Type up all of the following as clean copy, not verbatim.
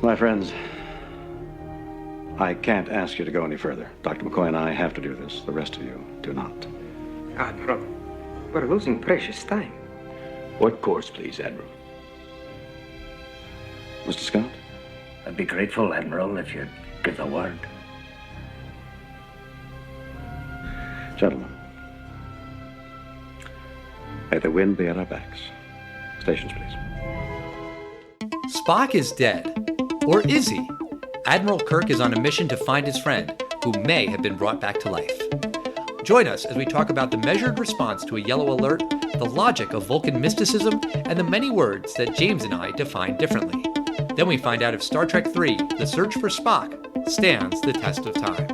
My friends, I can't ask you to go any further. Dr. McCoy and I have to do this. The rest of you do not. Admiral, we're losing precious time. What course, please, Admiral? Mr. Scott? I'd be grateful, Admiral, if you'd give the word. Gentlemen, may the wind be at our backs. Stations, please. Spock is dead. Or is he? Admiral Kirk is on a mission to find his friend, who may have been brought back to life. Join us as we talk about the measured response to a yellow alert, the logic of Vulcan mysticism, and the many words that James and I define differently. Then we find out if Star Trek III, The Search for Spock, stands the test of time.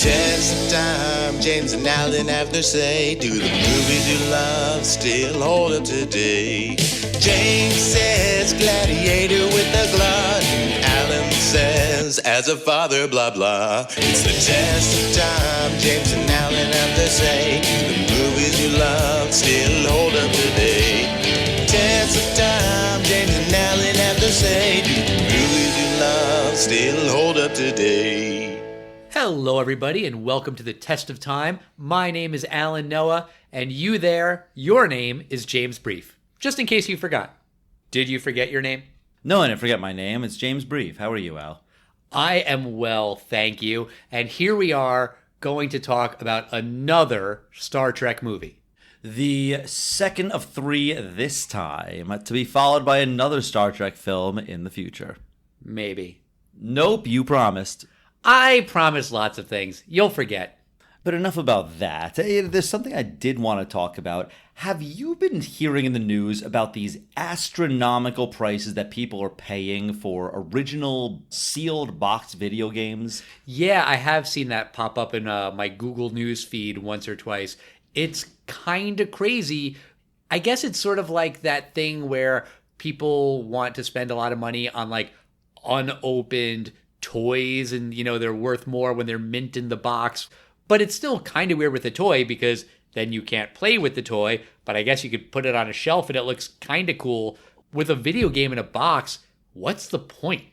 Test of time, James and Alan have to say, do the movies you love still hold up today? James says gladiator with a glut, and Alan says as a father blah blah. It's the test of time, James and Alan have to say, do the movies you love still hold up today? Test of time, James and Alan have to say, do the movies you love still hold up today? Hello, everybody, and welcome to the Test of Time. My name is Alan Noah, and you there, your name is James Brief. Just in case you forgot. Did you forget your name? No, I didn't forget my name. It's James Brief. How are you, Al? I am well, thank you. And here we are going to talk about another Star Trek movie. The second of three this time, to be followed by another Star Trek film in the future. Maybe. Nope, you promised. I promise lots of things. You'll forget. But enough about that. There's something I did want to talk about. Have you been hearing in the news about these astronomical prices that people are paying for original sealed box video games? Yeah, I have seen that pop up in my Google News feed once or twice. It's kind of crazy. I guess it's sort of like that thing where people want to spend a lot of money on like unopened toys, and they're worth more when they're mint in the box. But it's still kind of weird with a toy because then you can't play with the toy, but I guess you could put it on a shelf and it looks kind of cool. With a video game in a box, what's the point?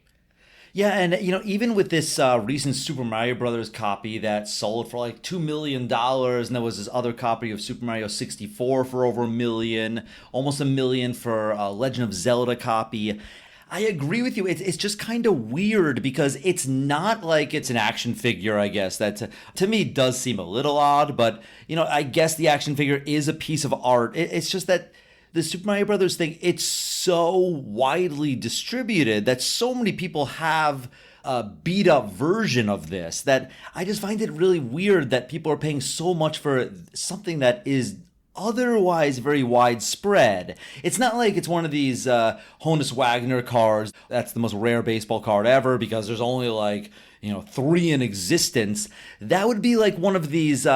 Yeah, and even with this recent Super Mario Brothers copy that sold for like $2 million, and there was this other copy of Super Mario 64 for over $1 million, almost $1 million for a Legend of Zelda copy. I agree with you. It's just kind of weird because it's not like it's an action figure, I guess. That to me does seem a little odd, but I guess the action figure is a piece of art. It's just that the Super Mario Brothers thing, it's so widely distributed that so many people have a beat up version of this that I just find it really weird that people are paying so much for something that is otherwise very widespread. It's not like it's one of these Honus Wagner cards that's the most rare baseball card ever because there's only like 3 in existence. That would be like one of these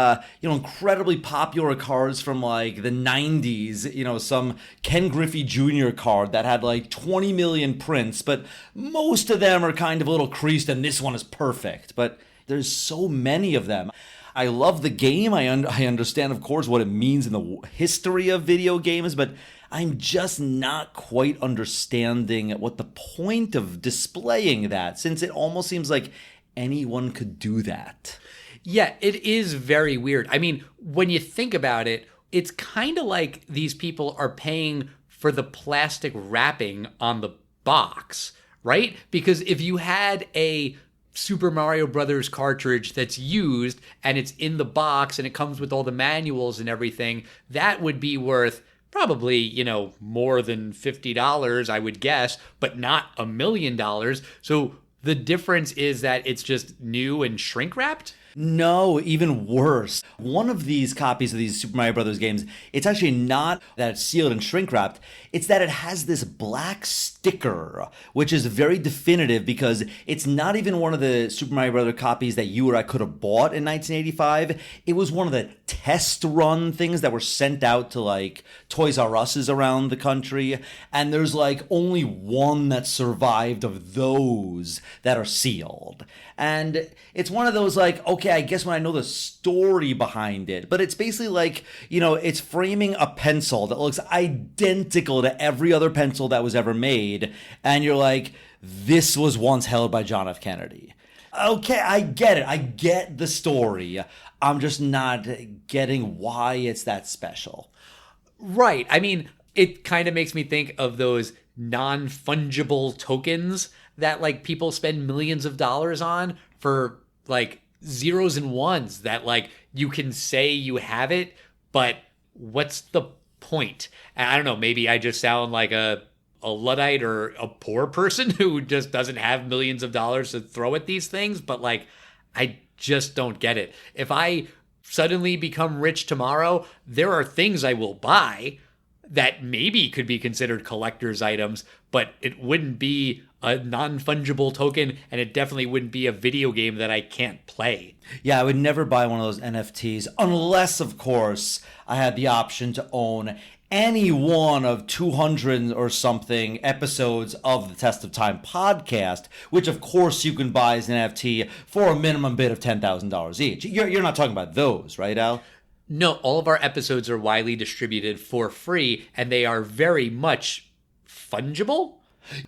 incredibly popular cards from like the 90s, some Ken Griffey Jr. card that had like 20 million prints, but most of them are kind of a little creased and this one is perfect. But there's so many of them. I love the game. I understand, of course, what it means in the history of video games, but I'm just not quite understanding what the point of displaying that, since it almost seems like anyone could do that. Yeah, it is very weird. I mean, when you think about it, it's kind of like these people are paying for the plastic wrapping on the box, right? Because if you had a Super Mario Brothers cartridge that's used and it's in the box and it comes with all the manuals and everything, that would be worth probably, more than $50, I would guess, but not $1 million. So the difference is that it's just new and shrink wrapped? No, even worse. One of these copies of these Super Mario Brothers games, it's actually not that it's sealed and shrink wrapped. It's that it has this black sticker, which is very definitive because it's not even one of the Super Mario Brothers copies that you or I could have bought in 1985. It was one of the test run things that were sent out to like Toys R Us's around the country. And there's like only one that survived of those that are sealed. And it's one of those like, okay, okay, I guess when I know the story behind it. But it's basically like, it's framing a pencil that looks identical to every other pencil that was ever made. And you're like, this was once held by John F. Kennedy. Okay, I get it. I get the story. I'm just not getting why it's that special. Right. I mean, it kind of makes me think of those non-fungible tokens that like people spend millions of dollars on for like zeros and ones that like you can say you have it, but what's the point? And I don't know, maybe I just sound like a Luddite or a poor person who just doesn't have millions of dollars to throw at these things, but like I just don't get it. If I suddenly become rich tomorrow, there are things I will buy that maybe could be considered collector's items, but it wouldn't be a non-fungible token, and it definitely wouldn't be a video game that I can't play. Yeah, I would never buy one of those NFTs unless, of course, I had the option to own any one of 200 or something episodes of the Test of Time podcast, which of course you can buy as an NFT for a minimum bid of $10,000 each. You're not talking about those, right, Al? No, all of our episodes are widely distributed for free, and they are very much fungible.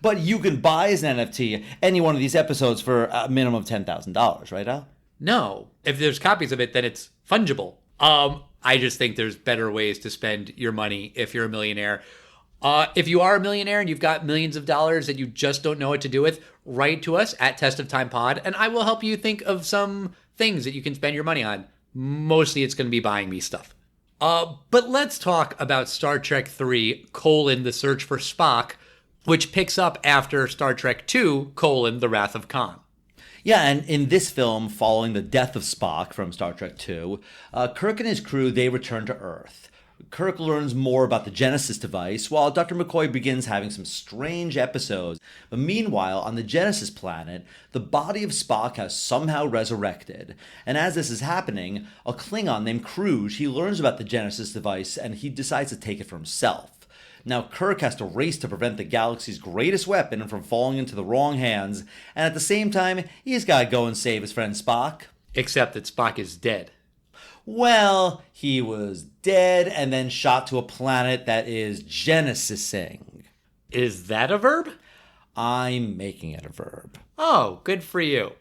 But you can buy as an NFT any one of these episodes for a minimum of $10,000, right, Al? No, if there's copies of it, then it's fungible. I just think there's better ways to spend your money if you're a millionaire. If you are a millionaire and you've got millions of dollars that you just don't know what to do with, write to us at Test of Time Pod, and I will help you think of some things that you can spend your money on. Mostly it's going to be buying me stuff. But let's talk about Star Trek 3, The Search for Spock, which picks up after Star Trek 2, The Wrath of Khan. Yeah, and in this film, following the death of Spock from Star Trek II, Kirk and his crew, they return to Earth. Kirk learns more about the Genesis device, while Dr. McCoy begins having some strange episodes. But meanwhile, on the Genesis planet, the body of Spock has somehow resurrected. And as this is happening, a Klingon named Kruge, he learns about the Genesis device, and he decides to take it for himself. Now, Kirk has to race to prevent the galaxy's greatest weapon from falling into the wrong hands, and at the same time, he's got to go and save his friend Spock. Except that Spock is dead. Well, he was dead and then shot to a planet that is Genesising. Is that a verb? I'm making it a verb. Oh, good for you.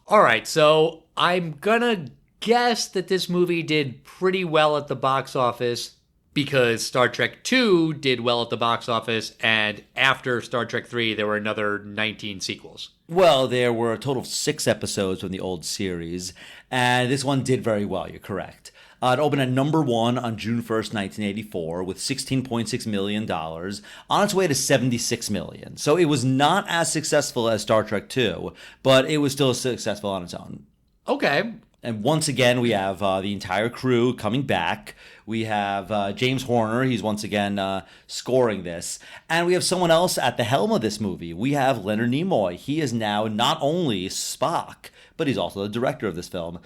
All right, so I'm gonna guess that this movie did pretty well at the box office because Star Trek 2 did well at the box office, and after Star Trek 3, there were another 19 sequels. Well, there were a total of 6 episodes from the old series, and this one did very well, you're correct. It opened at number 1 on June 1st, 1984, with $16.6 million, on its way to $76 million. So it was not as successful as Star Trek 2, but it was still successful on its own. Okay. And once again, we have the entire crew coming back. We have James Horner. He's once again scoring this. And we have someone else at the helm of this movie. We have Leonard Nimoy. He is now not only Spock, but he's also the director of this film.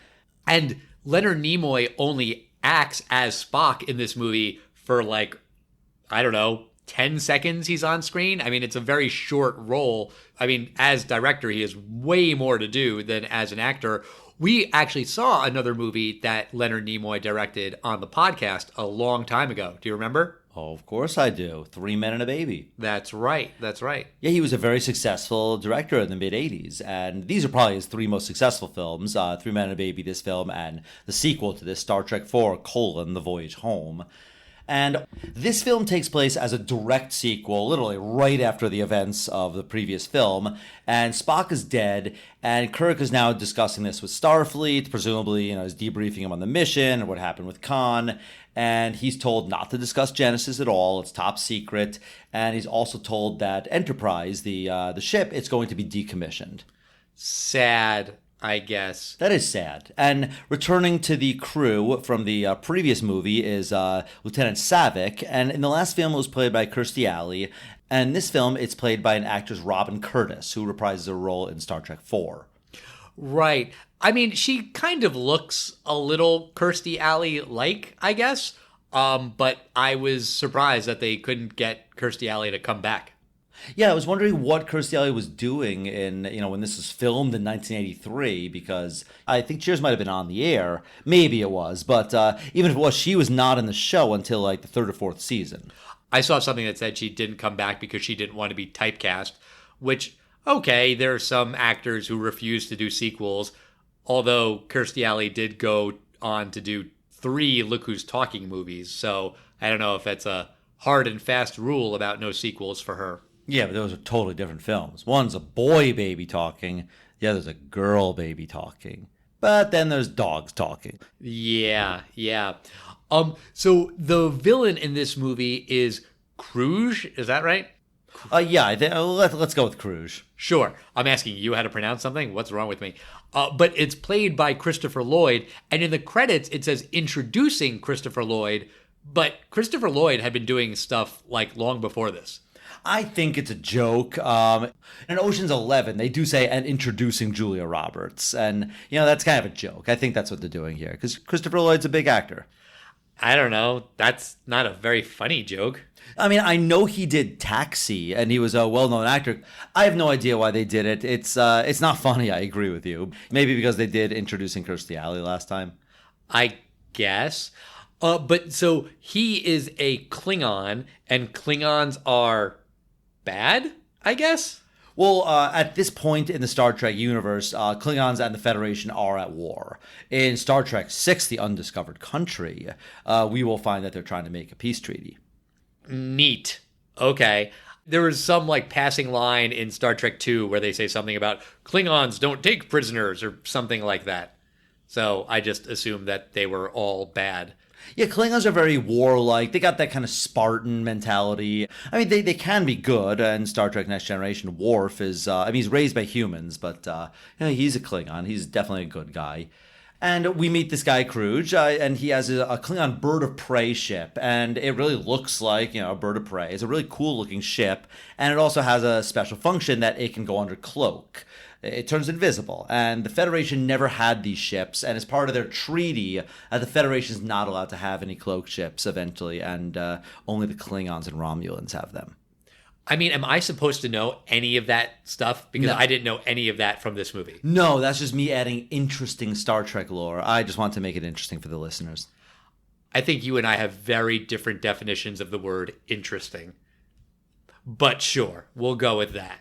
And Leonard Nimoy only acts as Spock in this movie for 10 seconds he's on screen. I mean, it's a very short role. I mean, as director, he has way more to do than as an actor. We actually saw another movie that Leonard Nimoy directed on the podcast a long time ago. Do you remember? Oh, of course I do. 3 Men and a Baby. That's right. That's right. Yeah, he was a very successful director in the mid-'80s, and these are probably his 3 most successful films, 3 Men and a Baby, this film, and the sequel to this, Star Trek IV, The Voyage Home. And this film takes place as a direct sequel, literally right after the events of the previous film. And Spock is dead, and Kirk is now discussing this with Starfleet, presumably, is debriefing him on the mission or what happened with Khan. And he's told not to discuss Genesis at all; it's top secret. And he's also told that Enterprise, the ship, it's going to be decommissioned. Sad, I guess. That is sad. And returning to the crew from the previous movie is Lieutenant Savick. And in the last film, it was played by Kirstie Alley. And in this film, it's played by an actress, Robin Curtis, who reprises her role in Star Trek IV. Right. I mean, she kind of looks a little Kirstie Alley-like, I guess. But I was surprised that they couldn't get Kirstie Alley to come back. Yeah, I was wondering what Kirstie was doing when this was filmed in 1983, because I think Cheers might have been on the air. Maybe it was, but even if it was, she was not in the show until like the third or fourth season. I saw something that said she didn't come back because she didn't want to be typecast, which, okay, there are some actors who refuse to do sequels, although Kirstie Alley did go on to do 3 Look Who's Talking movies, so I don't know if that's a hard and fast rule about no sequels for her. Yeah, but those are totally different films. One's a boy baby talking, the other's a girl baby talking. But then there's dogs talking. Yeah. So the villain in this movie is Kruge, is that right? Let's go with Kruge. Sure. I'm asking you how to pronounce something. What's wrong with me? But it's played by Christopher Lloyd, and in the credits it says introducing Christopher Lloyd, but Christopher Lloyd had been doing stuff like long before this. I think it's a joke. In Ocean's 11, they do say, and introducing Julia Roberts. And, that's kind of a joke. I think that's what they're doing here, because Christopher Lloyd's a big actor. I don't know. That's not a very funny joke. I mean, I know he did Taxi, and he was a well-known actor. I have no idea why they did it. It's not funny, I agree with you. Maybe because they did Introducing Kirstie Alley last time. I guess. But so he is a Klingon, and Klingons are bad, I guess? Well, at this point in the Star Trek universe, Klingons and the Federation are at war. In Star Trek VI, The Undiscovered Country, we will find that they're trying to make a peace treaty. Neat. Okay. There was some passing line in Star Trek II where they say something about Klingons don't take prisoners or something like that. So I just assumed that they were all bad. Yeah, Klingons are very warlike. They got that kind of Spartan mentality. I mean, they can be good. In Star Trek Next Generation, Worf is, he's raised by humans, but he's a Klingon. He's definitely a good guy. And we meet this guy, Kruge, and he has a Klingon bird of prey ship. And it really looks like, a bird of prey. It's a really cool looking ship. And it also has a special function that it can go under cloak. It turns invisible, and the Federation never had these ships, and as part of their treaty, the Federation's not allowed to have any cloaked ships eventually, and only the Klingons and Romulans have them. I mean, am I supposed to know any of that stuff? Because No. I didn't know any of that from this movie. No, that's just me adding interesting Star Trek lore. I just want to make it interesting for the listeners. I think you and I have very different definitions of the word interesting. But sure, we'll go with that.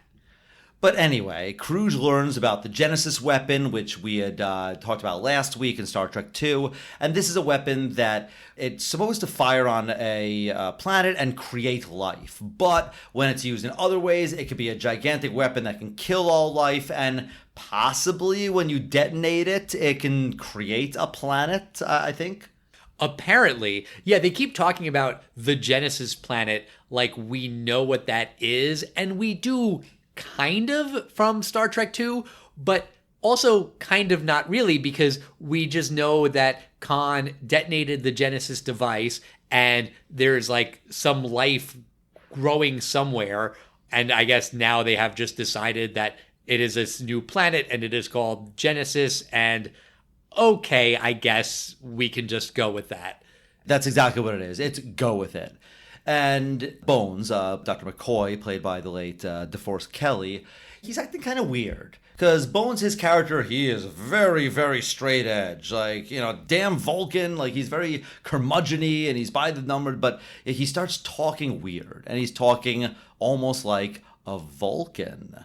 But anyway, Kruge learns about the Genesis weapon, which we had talked about last week in Star Trek II. And this is a weapon that it's supposed to fire on a planet and create life. But when it's used in other ways, it could be a gigantic weapon that can kill all life. And possibly when you detonate it, it can create a planet, I think. Apparently, yeah, they keep talking about the Genesis planet like we know what that is. And we do kind of from Star Trek II, but also kind of not really, because we just know that Khan detonated the Genesis device and there's some life growing somewhere. And I guess now they have just decided that it is this new planet and it is called Genesis. And okay, I guess we can just go with that. That's exactly what it is. It's go with it. And Bones, Dr. McCoy, played by the late DeForest Kelley, he's acting kind of weird. Because Bones, his character, he is very, very straight edge. Damn Vulcan. He's very curmudgeon-y and he's by the number. But he starts talking weird. And he's talking almost like a Vulcan.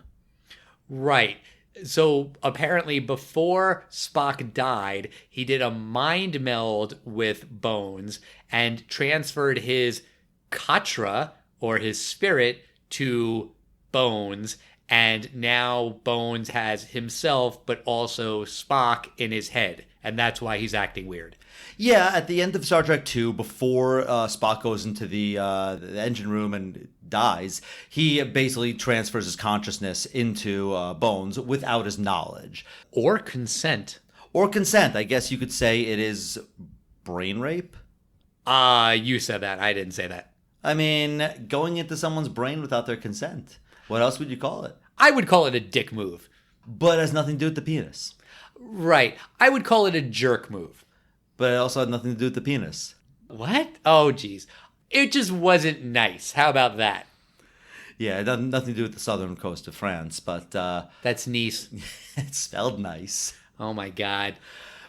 Right. So apparently before Spock died, he did a mind meld with Bones and transferred his Katra, or his spirit, to Bones, and now Bones has himself but also Spock in his head, and that's why he's acting weird. Yeah, at the end of Star Trek II, before Spock goes into the engine room and dies, he basically transfers his consciousness into Bones without his knowledge. Or consent. Or consent. I guess you could say it is brain rape. You said that. I didn't say that. I mean, going into someone's brain without their consent. What else would you call it? I would call it a dick move. But it has nothing to do with the penis. Right. I would call it a jerk move. But it also had nothing to do with the penis. What? Oh, geez. It just wasn't nice. How about that? Yeah, it doesn't nothing to do with the southern coast of France, but That's Nice. it's spelled nice. Oh my God.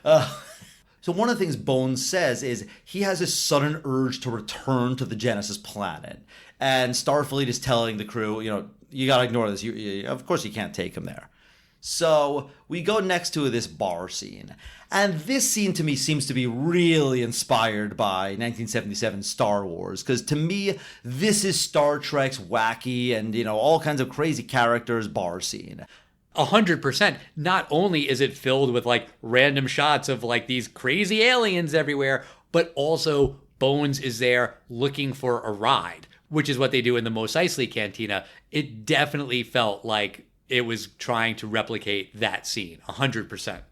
So one of the things Bones says is he has this sudden urge to return to the Genesis planet. And Starfleet is telling the crew, you got to ignore this. Of course you can't take him there. So we go next to this bar scene. And this scene to me seems to be really inspired by 1977 Star Wars. Because to me, this is Star Trek's wacky and, all kinds of crazy characters bar scene. 100%. Not only is it filled with like random shots of like these crazy aliens everywhere, but also Bones is there looking for a ride, which is what they do in the Mos Eisley Cantina. It definitely felt like it was trying to replicate that scene. 100%.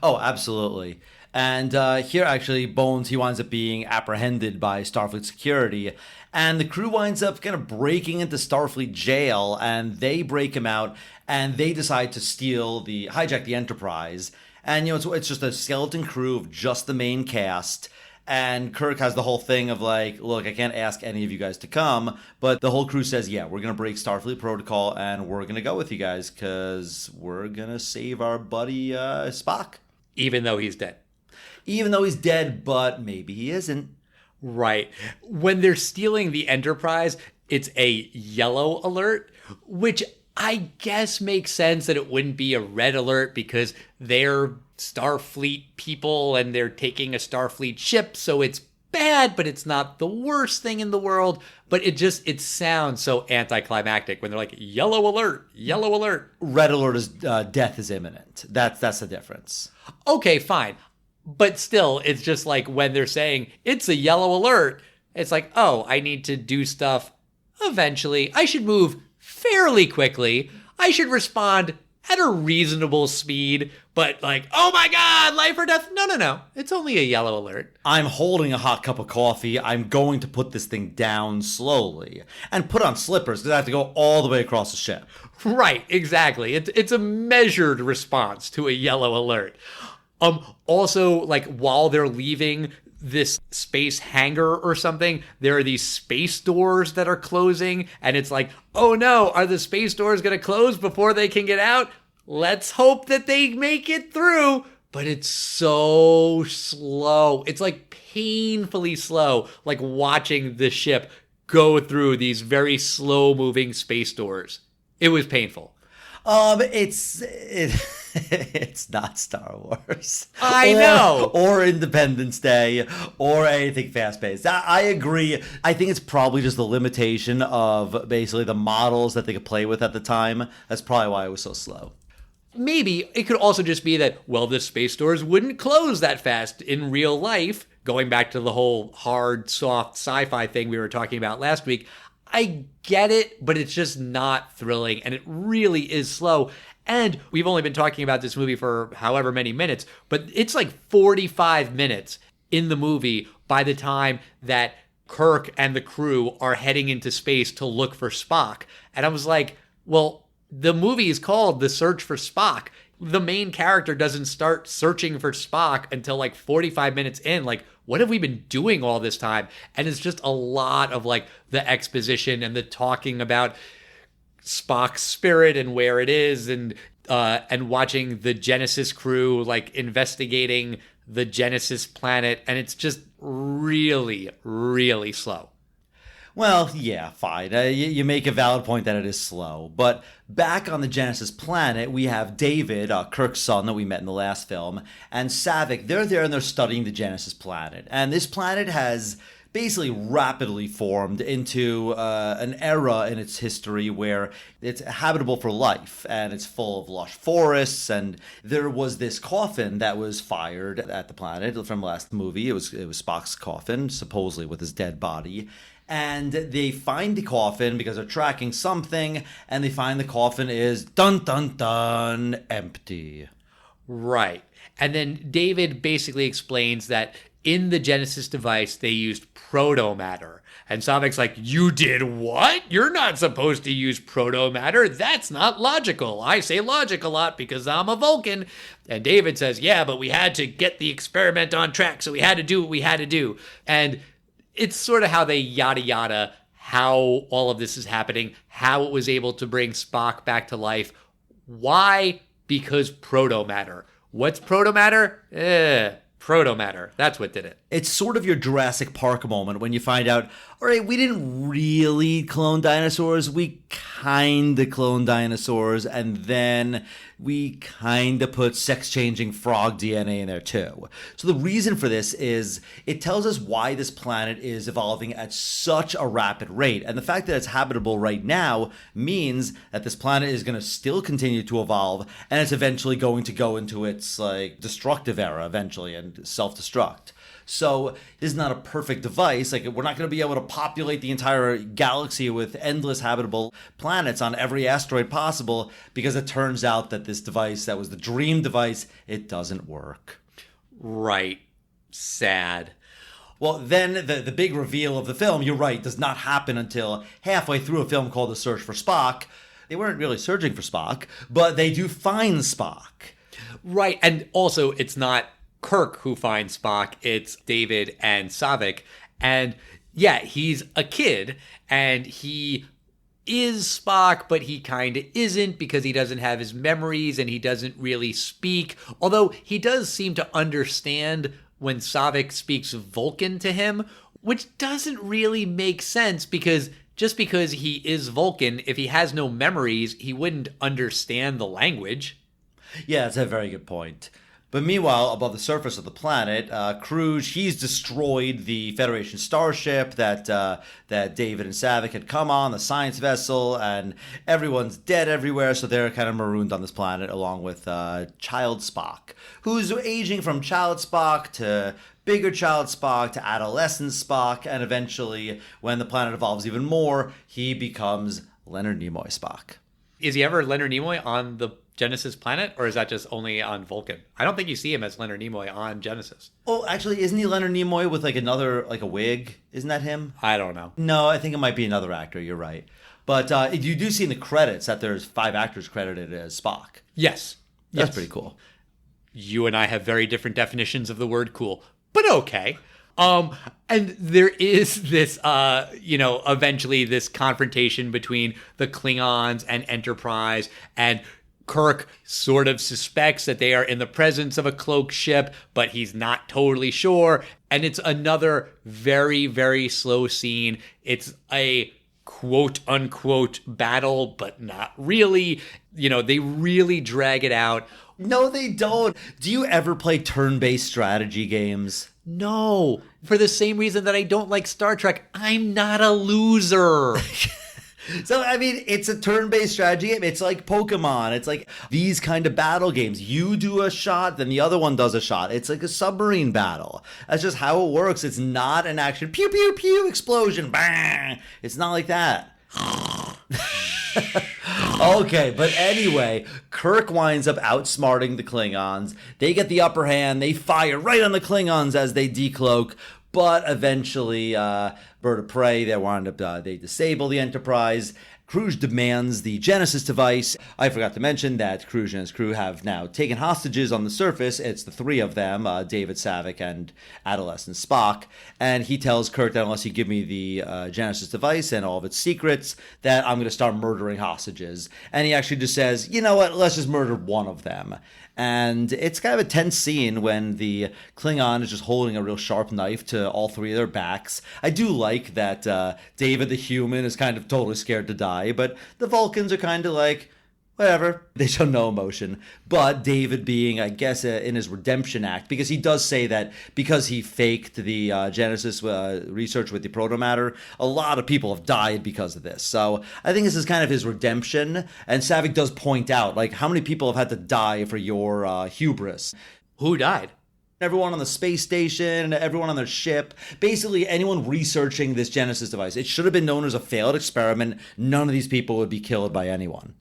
Oh, absolutely. And here, actually, Bones, he winds up being apprehended by Starfleet security. And the crew winds up kind of breaking into Starfleet jail. And they break him out. And they decide to hijack the Enterprise. And, it's just a skeleton crew of just the main cast. And Kirk has the whole thing of like, look, I can't ask any of you guys to come. But the whole crew says, yeah, we're going to break Starfleet protocol. And we're going to go with you guys because we're going to save our buddy Spock. Even though he's dead. Even though he's dead, but maybe he isn't. Right. When they're stealing the Enterprise, it's a yellow alert, which I guess makes sense that it wouldn't be a red alert because they're Starfleet people and they're taking a Starfleet ship, so it's bad, but it's not the worst thing in the world. But it sounds so anticlimactic when they're like, yellow alert, yellow alert. Red alert is death is imminent. That's the difference. Okay, fine. But still, it's just like when they're saying it's a yellow alert, it's like, oh, I need to do stuff eventually. I should move fairly quickly. I should respond at a reasonable speed, but like, oh my God, life or death. No. It's only a yellow alert. I'm holding a hot cup of coffee. I'm going to put this thing down slowly and put on slippers because I have to go all the way across the ship. Right, exactly. It's a measured response to a yellow alert. Also, like while they're leaving this space hangar or something, there are these space doors that are closing, and it's like, oh no, are the space doors going to close before they can get out? Let's hope that they make it through. But it's so slow. It's like painfully slow, like watching the ship go through these very slow moving space doors. It was painful. It's not Star Wars. I know. Or Independence Day or anything fast-paced. I agree. I think it's probably just the limitation of basically the models that they could play with at the time. That's probably why it was so slow. Maybe it could also just be that, well, the space doors wouldn't close that fast in real life. Going back to the whole hard, soft sci-fi thing we were talking about last week. I get it, but it's just not thrilling, and it really is slow. And we've only been talking about this movie for however many minutes, but it's like 45 minutes in the movie by the time that Kirk and the crew are heading into space to look for Spock. And I was like, well, the movie is called The Search for Spock. The main character doesn't start searching for Spock until like 45 minutes in. Like, what have we been doing all this time? And it's just a lot of like the exposition and the talking about Spock's spirit and where it is, and watching the Genesis crew like investigating the Genesis planet, and it's just really, really slow. Well, yeah, fine. You make a valid point that it is slow. But back on the Genesis planet, we have David, Kirk's son that we met in the last film, and Saavik. They're there and they're studying the Genesis planet. And this planet has basically rapidly formed into an era in its history where it's habitable for life, and it's full of lush forests. And there was this coffin that was fired at the planet from last movie. It was Spock's coffin, supposedly with his dead body. And they find the coffin because they're tracking something, and they find the coffin is dun dun dun empty. Right. And then David basically explains that in the Genesis device, they used proto-matter. And Saavik's like, you did what? You're not supposed to use proto-matter. That's not logical. I say logic a lot because I'm a Vulcan. And David says, yeah, but we had to get the experiment on track, so we had to do what we had to do. And it's sort of how they yada yada how all of this is happening, how it was able to bring Spock back to life. Why? Because proto-matter. What's proto-matter? Proto-matter. That's what did it. It's sort of your Jurassic Park moment when you find out, all right, we didn't really clone dinosaurs. We kind of cloned dinosaurs, and then we kind of put sex-changing frog DNA in there too. So the reason for this is it tells us why this planet is evolving at such a rapid rate. And the fact that it's habitable right now means that this planet is going to still continue to evolve, and it's eventually going to go into its destructive era eventually and self-destruct. So this is not a perfect device. Like, we're not going to be able to populate the entire galaxy with endless habitable planets on every asteroid possible, because it turns out that this device that was the dream device, it doesn't work. Right. Sad. Well, then the big reveal of the film, you're right, does not happen until halfway through a film called The Search for Spock. They weren't really searching for Spock, but they do find Spock. Right. And also, it's not Kirk who finds Spock, it's David and Saavik. And yeah, he's a kid and he is Spock, but he kind of isn't, because he doesn't have his memories and he doesn't really speak. Although he does seem to understand when Saavik speaks Vulcan to him, which doesn't really make sense, because just because he is Vulcan, if he has no memories, he wouldn't understand the language. Yeah, that's a very good point. But meanwhile, above the surface of the planet, Kruge, he's destroyed the Federation starship that David and Saavik had come on, the science vessel, and everyone's dead everywhere, so they're kind of marooned on this planet along with child Spock, who's aging from child Spock to bigger child Spock to adolescent Spock, and eventually, when the planet evolves even more, he becomes Leonard Nimoy Spock. Is he ever Leonard Nimoy on the Genesis planet, or is that just only on Vulcan? I don't think you see him as Leonard Nimoy on Genesis. Oh, actually, isn't he Leonard Nimoy with a wig? Isn't that him? I don't know. No, I think it might be another actor. You're right. But you do see in the credits that there's 5 actors credited as Spock. Yes. That's yes. pretty cool. You and I have very different definitions of the word cool, but okay. And there is this, eventually this confrontation between the Klingons and Enterprise, and Kirk sort of suspects that they are in the presence of a cloaked ship, but he's not totally sure. And it's another very, very slow scene. It's a quote unquote battle, but not really. They really drag it out. No, they don't. Do you ever play turn-based strategy games? No, for the same reason that I don't like Star Trek. I'm not a loser. So, I mean, it's a turn-based strategy game. It's like Pokemon. It's like these kind of battle games. You do a shot, then the other one does a shot. It's like a submarine battle. That's just how it works. It's not an action pew, pew, pew, explosion. Bang! It's not like that. Okay, but anyway, Kirk winds up outsmarting the Klingons. They get the upper hand. They fire right on the Klingons as they decloak. But eventually, Bird of Prey, they disable the Enterprise. Kruge demands the Genesis device. I forgot to mention that Kruge and his crew have now taken hostages on the surface. It's the 3 of them, David, Saavik, and adolescent Spock. And he tells Kirk that unless you give me the Genesis device and all of its secrets, that I'm going to start murdering hostages. And he actually just says, you know what, let's just murder one of them. And it's kind of a tense scene when the Klingon is just holding a real sharp knife to all 3 of their backs. I do like that David the human is kind of totally scared to die, but the Vulcans are kind of like, whatever, they show no emotion. But David being, I guess, in his redemption act, because he does say that because he faked the Genesis research with the protomatter, a lot of people have died because of this. So I think this is kind of his redemption. And Saavik does point out, like, how many people have had to die for your hubris? Who died? Everyone on the space station, everyone on their ship, basically anyone researching this Genesis device. It should have been known as a failed experiment. None of these people would be killed by anyone.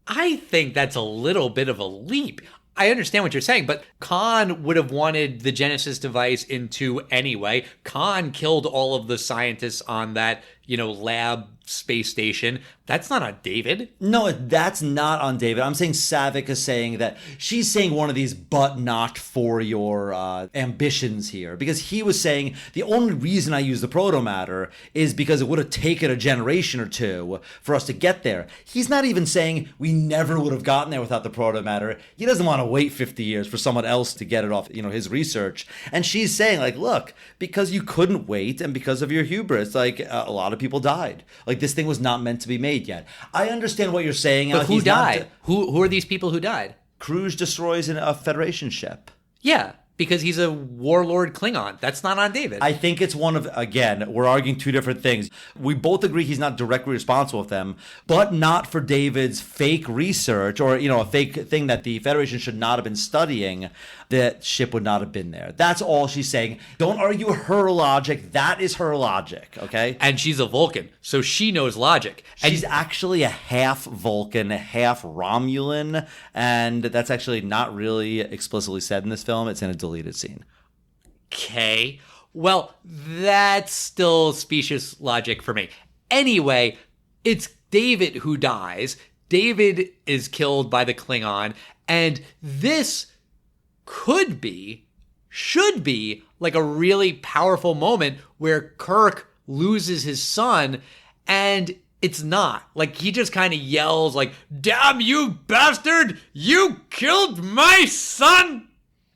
I think that's a little bit of a leap. I understand what you're saying, but Khan would have wanted the Genesis device in 2 anyway. Khan killed all of the scientists on that, lab space station. That's not on David. No, that's not on David. I'm saying Saavik is saying that she's saying one of these, but not for your ambitions here. Because he was saying the only reason I use the protomatter is because it would have taken a generation or two for us to get there. He's not even saying we never would have gotten there without the protomatter. He doesn't want to wait 50 years for someone else to get it off, his research. And she's saying, like, look, because you couldn't wait and because of your hubris, like, a lot of people died. Like, this thing was not meant to be made yet. I understand what you're saying. But who died? Who are these people who died? Cruise destroys a Federation ship. Yeah, because he's a warlord Klingon. That's not on David. I think it's again, we're arguing two different things. We both agree he's not directly responsible for them, but not for David's fake research or, a fake thing that the Federation should not have been studying. That ship would not have been there. That's all she's saying. Don't argue her logic. That is her logic, okay? And she's a Vulcan, so she knows logic. She's actually a half Vulcan, half Romulan, and that's actually not really explicitly said in this film. It's in a deleted scene. Okay. Well, that's still specious logic for me. Anyway, it's David who dies. David is killed by the Klingon, and this should be like a really powerful moment where Kirk loses his son, and it's not. Like, he just kind of yells like, "Damn you bastard, you killed my son!"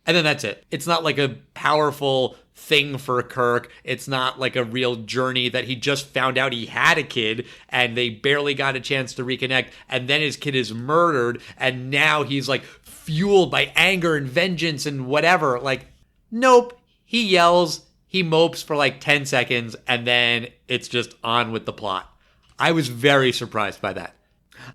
And then that's it. It's not like a powerful thing for Kirk. It's not like a real journey that he just found out he had a kid and they barely got a chance to reconnect, and then his kid is murdered, and now he's like fueled by anger and vengeance and whatever. Like, nope. He yells, he mopes for like 10 seconds, and then it's just on with the plot. I was very surprised by that.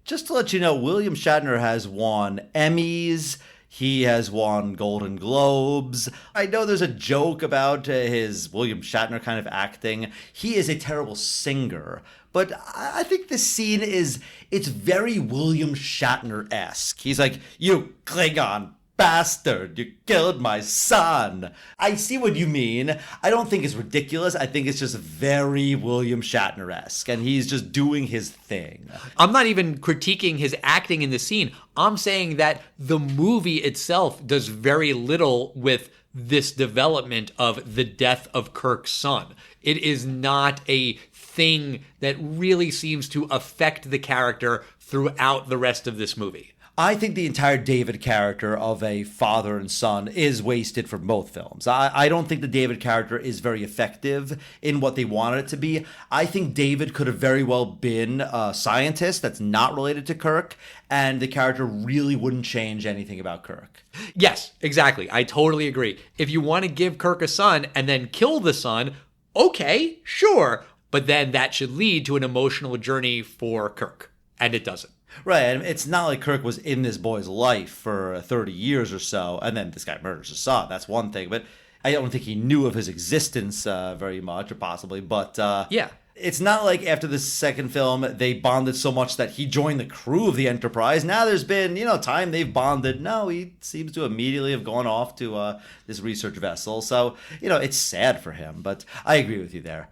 Just to let you know, William Shatner has won Emmys. He has won Golden Globes. I know there's a joke about his William Shatner kind of acting. He is a terrible singer. But I think this scene it's very William Shatner-esque. He's like, "You Klingon bastard, you killed my son." I see what you mean. I don't think it's ridiculous. I think it's just very William Shatner-esque, and he's just doing his thing. I'm not even critiquing his acting in the scene. I'm saying that the movie itself does very little with this development of the death of Kirk's son. It is not a thing that really seems to affect the character throughout the rest of this movie. I think the entire David character of a father and son is wasted for both films. I don't think the David character is very effective in what they wanted it to be. I think David could have very well been a scientist that's not related to Kirk, and the character really wouldn't change anything about Kirk. Yes, exactly. I totally agree. If you want to give Kirk a son and then kill the son, okay, sure. But then that should lead to an emotional journey for Kirk, and it doesn't. Right, and it's not like Kirk was in this boy's life for 30 years or so, and then this guy murders his son. That's one thing, but I don't think he knew of his existence very much, or possibly. But yeah, it's not like after the second film they bonded so much that he joined the crew of the Enterprise. Now there's been, time they've bonded. No, he seems to immediately have gone off to this research vessel. So, it's sad for him, but I agree with you there.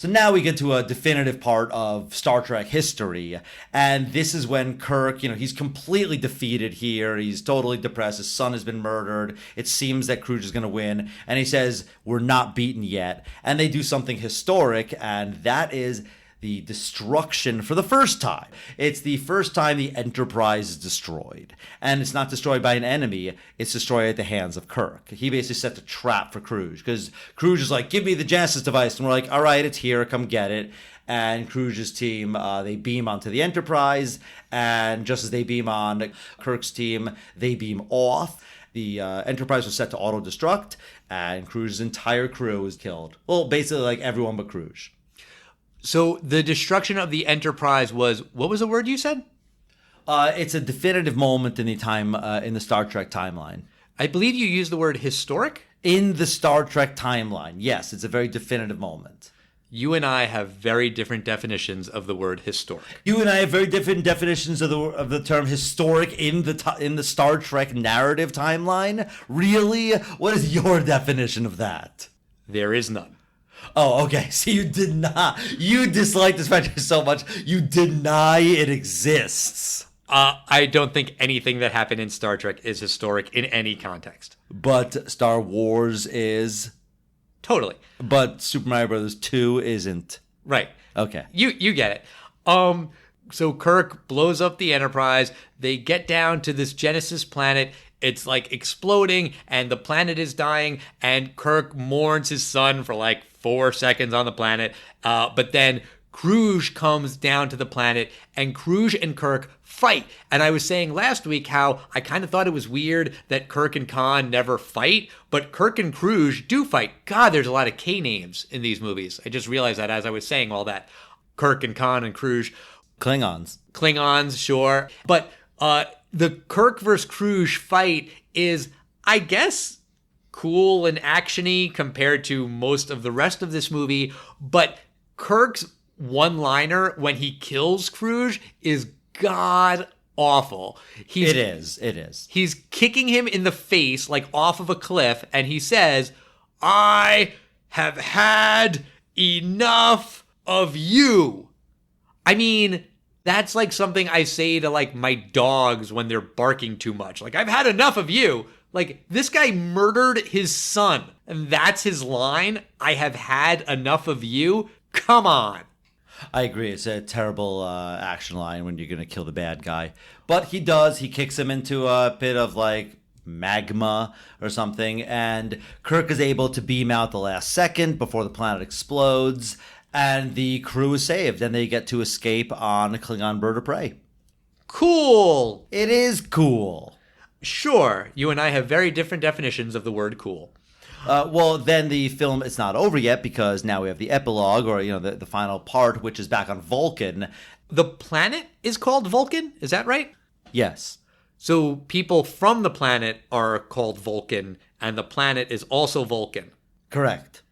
So now we get to a definitive part of Star Trek history, and this is when Kirk, he's completely defeated here. He's totally depressed. His son has been murdered. It seems that Cruz is going to win, and he says, "We're not beaten yet." And they do something historic, and that is the destruction for the first time. It's the first time the Enterprise is destroyed. And it's not destroyed by an enemy, it's destroyed at the hands of Kirk. He basically sets a trap for Cruz, because Cruz is like, "Give me the Genesis device." And we're like, "All right, it's here, come get it." And Cruz's team, they beam onto the Enterprise, and just as they beam on Kirk's team, they beam off. The Enterprise was set to auto-destruct, and Cruz's entire crew is killed. Well, basically like everyone but Cruz. So the destruction of the Enterprise was, what was the word you said? It's a definitive moment in the Star Trek timeline. I believe you used the word historic? In the Star Trek timeline, yes, it's a very definitive moment. You and I have very different definitions of the word historic. You and I have very different definitions of the term historic in the Star Trek narrative timeline. Really? What is your definition of that? There is none. Oh, okay. So you dislike this franchise so much, you deny it exists. I don't think anything that happened in Star Trek is historic in any context. But Star Wars is. Totally. But Super Mario Brothers 2 isn't. Right. Okay. You get it. So Kirk blows up the Enterprise. They get down to this Genesis planet. It's like exploding and the planet is dying, and Kirk mourns his son for like 4 seconds on the planet. But then Kruge comes down to the planet, and Kruge and Kirk fight. And I was saying last week how I kind of thought it was weird that Kirk and Khan never fight, but Kirk and Kruge do fight. God, there's a lot of K names in these movies. I just realized that as I was saying all that. Kirk and Khan and Kruge. Klingons, sure. But the Kirk versus Kruge fight is, I guess, cool and actiony compared to most of the rest of this movie. But Kirk's one-liner when he kills Kruge is god awful. It is. He's kicking him in the face like off of a cliff, and he says, "I have had enough of you." I mean, that's like something I say to like my dogs when they're barking too much. Like, I've had enough of you. Like, this guy murdered his son, and that's his line. I have had enough of you. Come on. I agree. It's a terrible action line when you're going to kill the bad guy. But he does. He kicks him into a pit of like magma or something. And Kirk is able to beam out the last second before the planet explodes. And the crew is saved. And they get to escape on a Klingon bird of prey. Cool. It is cool. Sure. You and I have very different definitions of the word cool. Well, then the film, it's not over yet because now we have the epilogue, or, the final part, which is back on Vulcan. The planet is called Vulcan? Is that right? Yes. So people from the planet are called Vulcan, and the planet is also Vulcan. Correct.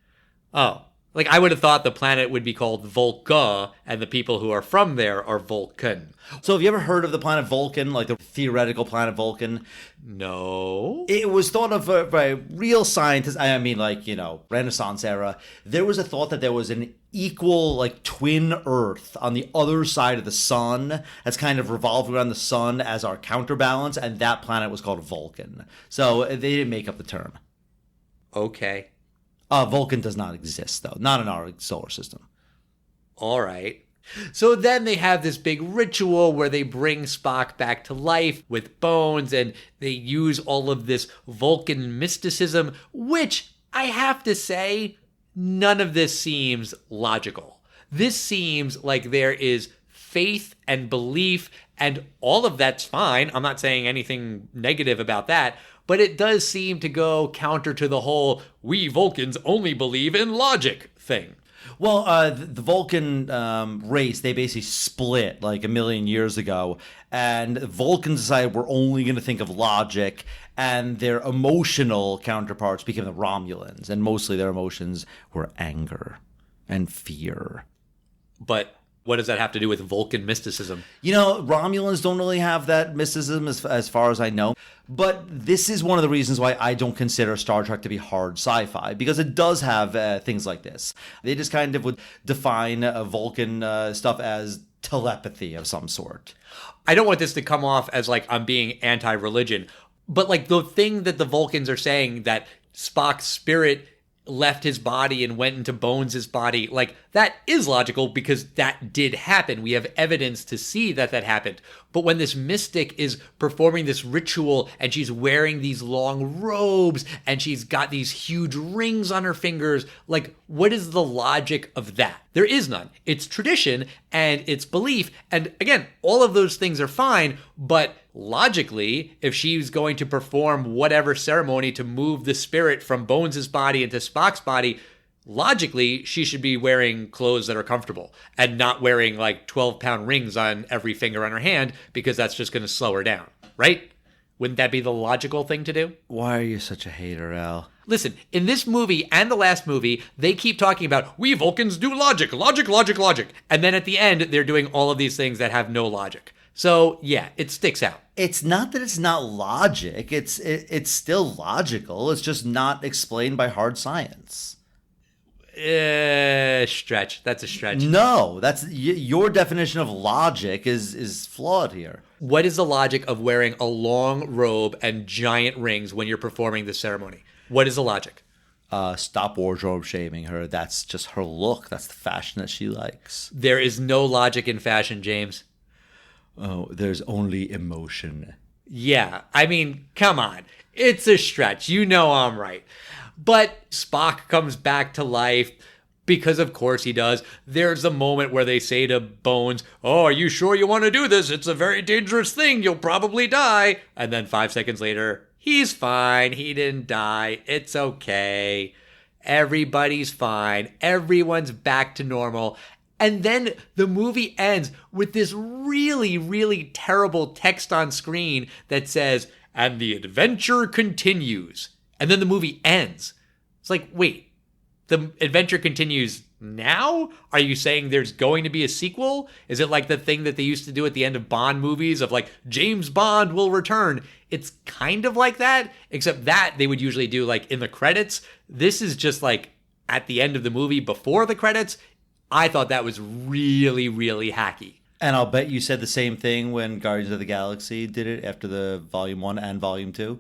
Oh. Like, I would have thought the planet would be called Volca, and the people who are from there are Vulcan. So have you ever heard of the planet Vulcan, like the theoretical planet Vulcan? No. It was thought of by real scientists, I mean, Renaissance era. There was a thought that there was an equal, twin Earth on the other side of the sun that's kind of revolved around the sun as our counterbalance, and that planet was called Vulcan. So they didn't make up the term. Okay. Vulcan does not exist, though. Not in our solar system. All right. So then they have this big ritual where they bring Spock back to life with bones, and they use all of this Vulcan mysticism, which I have to say, none of this seems logical. This seems like there is faith and belief, and all of that's fine. I'm not saying anything negative about that. But it does seem to go counter to the whole, we Vulcans only believe in logic thing. Well, the Vulcan race, they basically split like a million years ago. And Vulcans decided we're only going to think of logic. And their emotional counterparts became the Romulans. And mostly their emotions were anger and fear. But what does that have to do with Vulcan mysticism? Romulans don't really have that mysticism as far as I know. But this is one of the reasons why I don't consider Star Trek to be hard sci-fi, because it does have things like this. They just kind of would define Vulcan stuff as telepathy of some sort. I don't want this to come off as like I'm being anti-religion, but like the thing that the Vulcans are saying that Spock's spirit left his body and went into Bones' body, like that is logical because that did happen. We have evidence to see that happened. But when this mystic is performing this ritual and she's wearing these long robes and she's got these huge rings on her fingers, like what is the logic of that? There is none. It's tradition and it's belief. And again, all of those things are fine, but logically, if she's going to perform whatever ceremony to move the spirit from Bones' body into Spock's body, logically, she should be wearing clothes that are comfortable and not wearing like 12-pound rings on every finger on her hand because that's just going to slow her down, right? Wouldn't that be the logical thing to do? Why are you such a hater, Al? Listen, in this movie and the last movie, they keep talking about, we Vulcans do logic. And then at the end, they're doing all of these things that have no logic. So, yeah, it sticks out. It's not that it's not logic. It's still logical. It's just not explained by hard science. Stretch. That's a stretch. No, that's your definition of logic is flawed here. What is the logic of wearing a long robe and giant rings when you're performing this ceremony? What is the logic? Stop wardrobe shaming her. That's just her look. That's the fashion that she likes. There is no logic in fashion, James. Oh, there's only emotion. Yeah, I mean, come on. It's a stretch. You know I'm right. But Spock comes back to life because, of course, he does. There's a moment where they say to Bones, "Oh, are you sure you want to do this? It's a very dangerous thing. You'll probably die." And then 5 seconds later, he's fine. He didn't die. It's okay. Everybody's fine. Everyone's back to normal. And then the movie ends with this really, really terrible text on screen that says, "And the adventure continues." And then the movie ends. It's like, wait, the adventure continues now? Are you saying there's going to be a sequel? Is it like the thing that they used to do at the end of Bond movies of like, James Bond will return? It's kind of like that, except that they would usually do like in the credits. This is just like at the end of the movie before the credits. I thought that was really, really hacky. And I'll bet you said the same thing when Guardians of the Galaxy did it after the Volume 1 and Volume 2.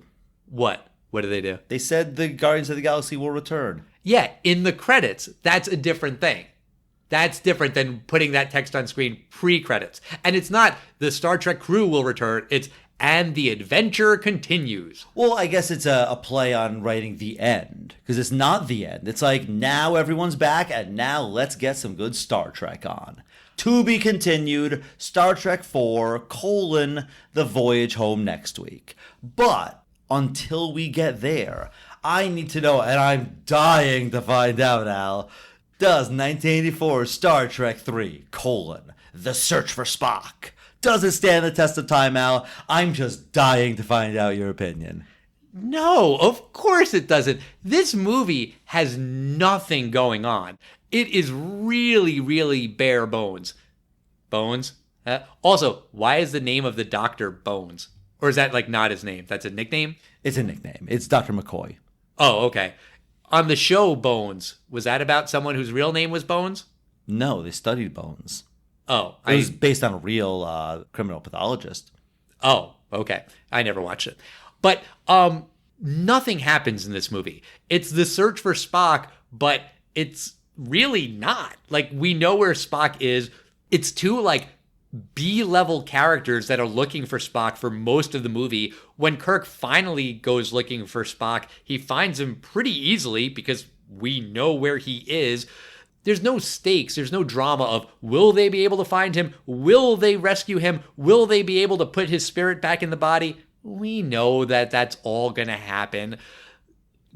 What? What did they do? They said the Guardians of the Galaxy will return. Yeah, in the credits. That's a different thing. That's different than putting that text on screen pre-credits. And it's not the Star Trek crew will return. It's and the adventure continues. Well, I guess it's a play on writing the end, because it's not the end. It's like, now everyone's back, and now let's get some good Star Trek on. To be continued, Star Trek 4, the voyage home next week. But until we get there, I need to know, and I'm dying to find out, Al, does 1984 Star Trek 3, The Search for Spock, does it stand the test of time, Al? I'm just dying to find out your opinion. No, of course it doesn't. This movie has nothing going on. It is really, really bare bones. Bones? Also, why is the name of the doctor Bones? Or is that like not his name? That's a nickname? It's a nickname. It's Dr. McCoy. Oh, okay. On the show Bones, was that about someone whose real name was Bones? No, they studied bones. Oh. It was based on a real criminal pathologist. Oh, okay. I never watched it. But nothing happens in this movie. It's the search for Spock, but it's really not. Like, we know where Spock is. It's two, like, B-level characters that are looking for Spock for most of the movie. When Kirk finally goes looking for Spock, he finds him pretty easily because we know where he is. There's no stakes. There's no drama of, will they be able to find him? Will they rescue him? Will they be able to put his spirit back in the body? We know that that's all going to happen.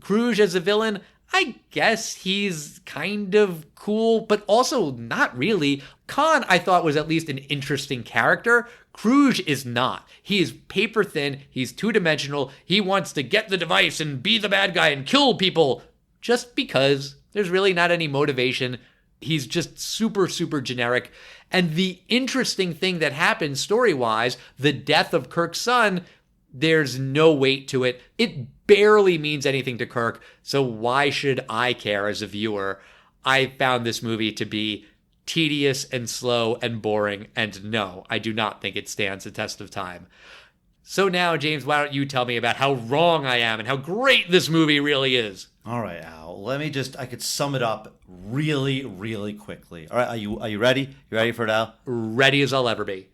Cruise as a villain, I guess he's kind of cool, but also not really. Khan, I thought, was at least an interesting character. Cruise is not. He is paper thin. He's two-dimensional. He wants to get the device and be the bad guy and kill people just because. There's really not any motivation. He's just super, super generic. And the interesting thing that happens story-wise, the death of Kirk's son, there's no weight to it. It barely means anything to Kirk, so why should I care as a viewer? I found this movie to be tedious and slow and boring, and no, I do not think it stands the test of time. So now, James, why don't you tell me about how wrong I am and how great this movie really is? All right, Al, I could sum it up really, really quickly. All right, are you ready? You ready for it, Al? Ready as I'll ever be.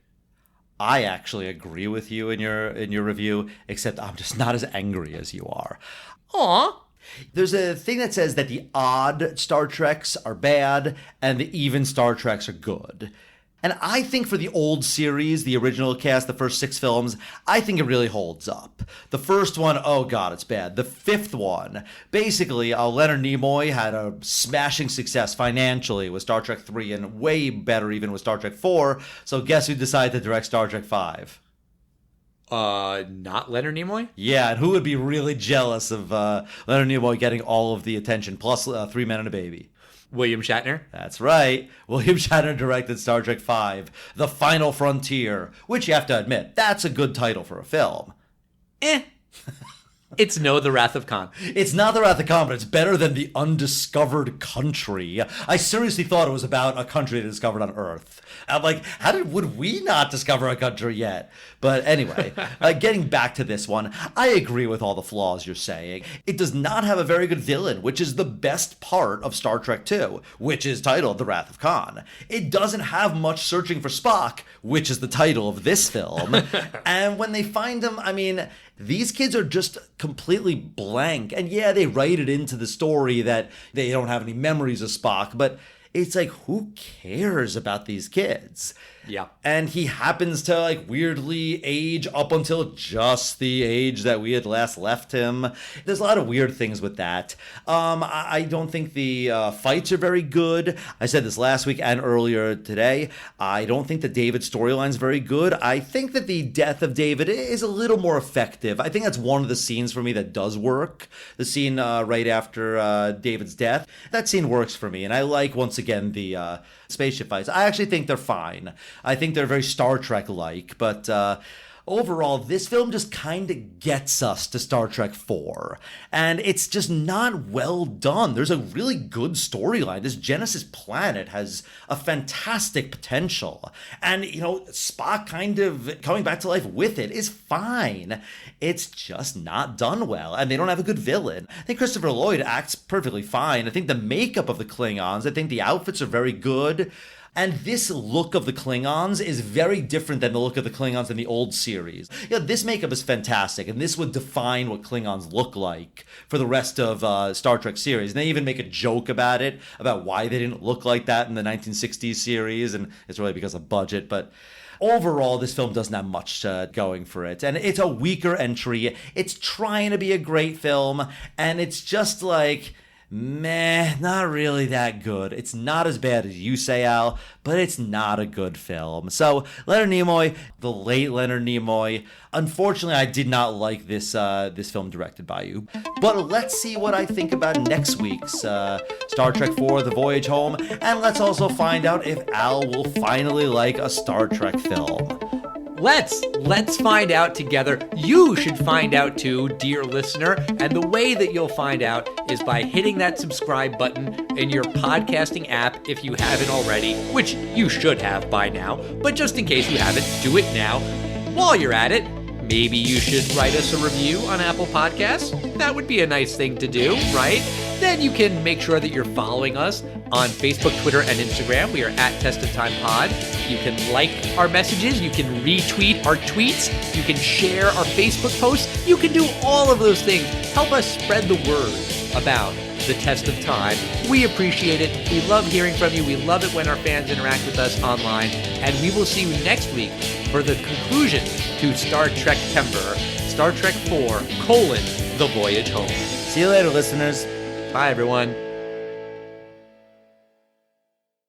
I actually agree with you in your review, except I'm just not as angry as you are. Aw. There's a thing that says that the odd Star Treks are bad and the even Star Treks are good. And I think for the old series, the original cast, the first 6 films, I think it really holds up. The first one, oh god, it's bad. The 5th one, basically, Leonard Nimoy had a smashing success financially with Star Trek 3 and way better even with Star Trek 4. So guess who decided to direct Star Trek 5? Not Leonard Nimoy? Yeah, and who would be really jealous of Leonard Nimoy getting all of the attention, plus 3 Men and a Baby? William Shatner? That's right. William Shatner directed Star Trek V, The Final Frontier, which you have to admit, that's a good title for a film. It's no The Wrath of Khan. It's not The Wrath of Khan, but it's better than The Undiscovered Country. I seriously thought it was about a country discovered on Earth. I'm like, would we not discover a country yet? But anyway, getting back to this one, I agree with all the flaws you're saying. It does not have a very good villain, which is the best part of Star Trek II, which is titled The Wrath of Khan. It doesn't have much searching for Spock, which is the title of this film. And when they find him, I mean, these kids are just completely blank. And yeah, they write it into the story that they don't have any memories of Spock, but it's like, who cares about these kids? Yeah. And he happens to like weirdly age up until just the age that we had last left him. There's a lot of weird things with that. I don't think the fights are very good. I said this last week and earlier today. I don't think the David storyline is very good. I think that the death of David is a little more effective. I think that's one of the scenes for me that does work. The scene right after David's death. That scene works for me. And I like, once again, the spaceship fights. I actually think they're fine. I think they're very Star Trek-like, but overall, this film just kind of gets us to Star Trek 4, and it's just not well done. There's a really good storyline. This Genesis planet has a fantastic potential, and, you know, Spock kind of coming back to life with it is fine. It's just not done well, and they don't have a good villain. I think Christopher Lloyd acts perfectly fine. I think the makeup of the Klingons, I think the outfits are very good. And this look of the Klingons is very different than the look of the Klingons in the old series. Yeah, this makeup is fantastic, and this would define what Klingons look like for the rest of Star Trek series. And they even make a joke about it, about why they didn't look like that in the 1960s series, and it's really because of budget, but overall, this film doesn't have much going for it. And it's a weaker entry. It's trying to be a great film, and it's just like, meh, not really that good. It's not as bad as you say, Al, but it's not a good film. So, Leonard Nimoy, the late Leonard Nimoy. Unfortunately, I did not like this film directed by you. But let's see what I think about next week's Star Trek IV: The Voyage Home, and let's also find out if Al will finally like a Star Trek film. Let's find out together. You should find out too, dear listener. And the way that you'll find out is by hitting that subscribe button in your podcasting app if you haven't already, which you should have by now. But just in case you haven't, do it now. While you're at it, maybe you should write us a review on Apple Podcasts. That would be a nice thing to do, right? Then you can make sure that you're following us on Facebook, Twitter, and Instagram. We are at Test of Time Pod. You can like our messages. You can retweet our tweets. You can share our Facebook posts. You can do all of those things. Help us spread the word about the Test of Time. We appreciate it. We love hearing from you. We love it when our fans interact with us online. And we will see you next week for the conclusion to Star Trek Timber, Star Trek 4, The Voyage Home. See you later, listeners. Bye, everyone.